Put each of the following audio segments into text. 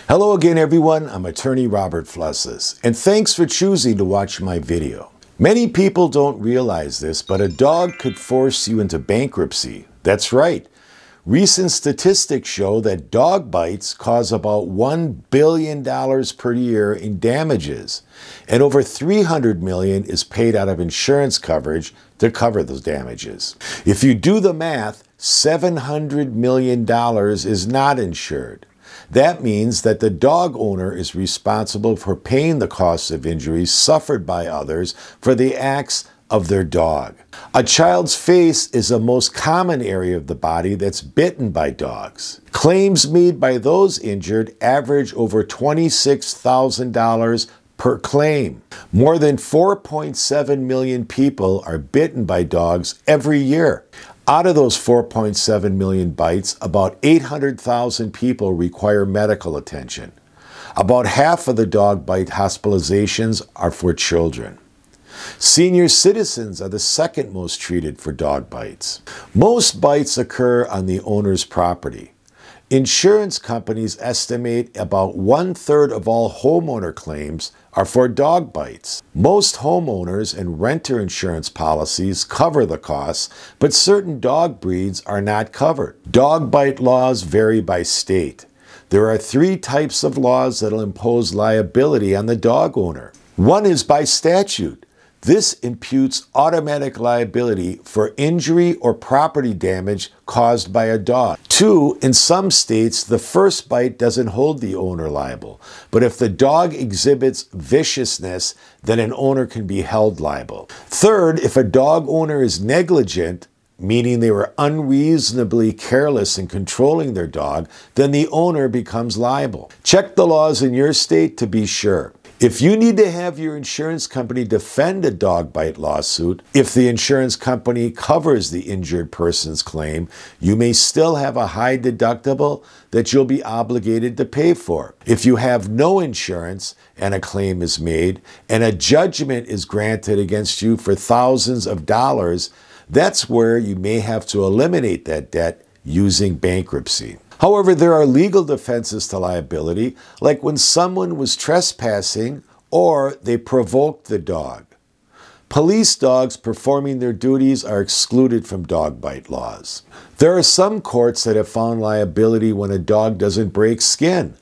Hello again, everyone. I'm attorney Robert Flusses, and thanks for choosing to watch my video. Many people don't realize this, but a dog could force you into bankruptcy. That's right. Recent statistics show that dog bites cause about $1 billion per year in damages, and over $300 million is paid out of insurance coverage to cover those damages. If you do the math, $700 million is not insured. That means that the dog owner is responsible for paying the costs of injuries suffered by others for the acts of their dog. A child's face is the most common area of the body that's bitten by dogs. Claims made by those injured average over $26,000 per claim. More than 4.7 million people are bitten by dogs every year. Out of those 4.7 million bites, about 800,000 people require medical attention. About half of the dog bite hospitalizations are for children. Senior citizens are the second most treated for dog bites. Most bites occur on the owner's property. Insurance companies estimate about 1/3 of all homeowner claims are for dog bites. Most homeowners and renter insurance policies cover the costs, but certain dog breeds are not covered. Dog bite laws vary by state. There are 3 types of laws that will impose liability on the dog owner. One is by statute. This imputes automatic liability for injury or property damage caused by a dog. 2, in some states, the first bite doesn't hold the owner liable, but if the dog exhibits viciousness, then an owner can be held liable. 3rd, if a dog owner is negligent, meaning they were unreasonably careless in controlling their dog, then the owner becomes liable. Check the laws in your state to be sure. If you need to have your insurance company defend a dog bite lawsuit, if the insurance company covers the injured person's claim, you may still have a high deductible that you'll be obligated to pay for. If you have no insurance and a claim is made and a judgment is granted against you for thousands of dollars, that's where you may have to eliminate that debt using bankruptcy. However, there are legal defenses to liability, like when someone was trespassing or they provoked the dog. Police dogs performing their duties are excluded from dog bite laws. There are some courts that have found liability when a dog doesn't break skin,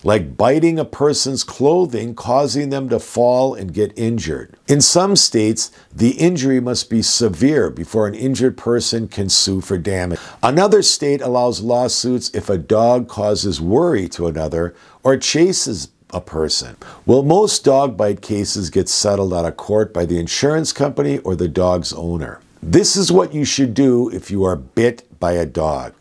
like biting a person's clothing, causing them to fall and get injured. In some states, the injury must be severe before an injured person can sue for damage. Another state allows lawsuits if a dog causes worry to another or chases a person. Well, most dog bite cases get settled out of court by the insurance company or the dog's owner. This is what you should do if you are bit by a dog.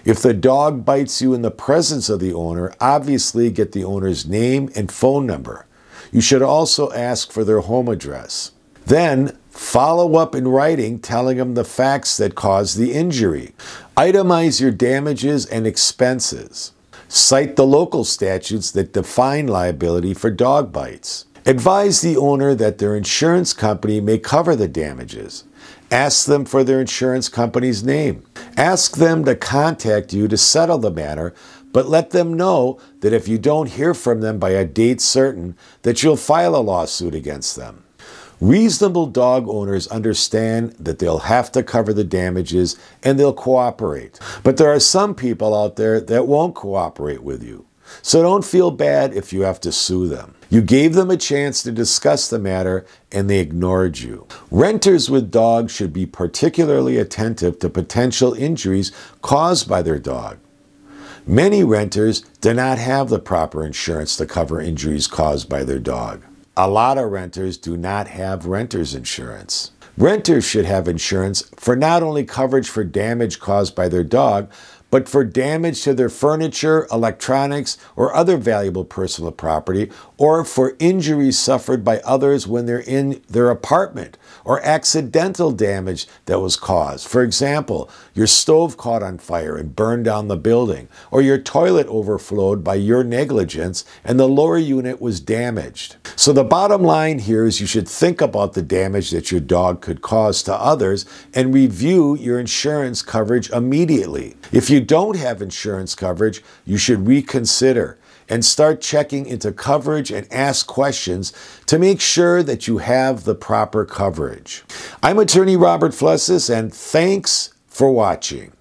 If the dog bites you in the presence of the owner, obviously get the owner's name and phone number. You should also ask for their home address. Then, follow up in writing telling them the facts that caused the injury. Itemize your damages and expenses. Cite the local statutes that define liability for dog bites. Advise the owner that their insurance company may cover the damages. Ask them for their insurance company's name. Ask them to contact you to settle the matter, but let them know that if you don't hear from them by a date certain, that you'll file a lawsuit against them. Reasonable dog owners understand that they'll have to cover the damages and they'll cooperate. But there are some people out there that won't cooperate with you. So don't feel bad if you have to sue them. You gave them a chance to discuss the matter and they ignored you. Renters with dogs should be particularly attentive to potential injuries caused by their dog. Many renters do not have the proper insurance to cover injuries caused by their dog. A lot of renters do not have renter's insurance. Renters should have insurance for not only coverage for damage caused by their dog, but for damage to their furniture, electronics, or other valuable personal property, or for injuries suffered by others when they're in their apartment, or accidental damage that was caused. For example, your stove caught on fire and burned down the building, or your toilet overflowed by your negligence and the lower unit was damaged. So the bottom line here is you should think about the damage that your dog could cause to others and review your insurance coverage immediately. If you don't have insurance coverage, you should reconsider and start checking into coverage and ask questions to make sure that you have the proper coverage. I'm attorney Robert Flessis, and thanks for watching.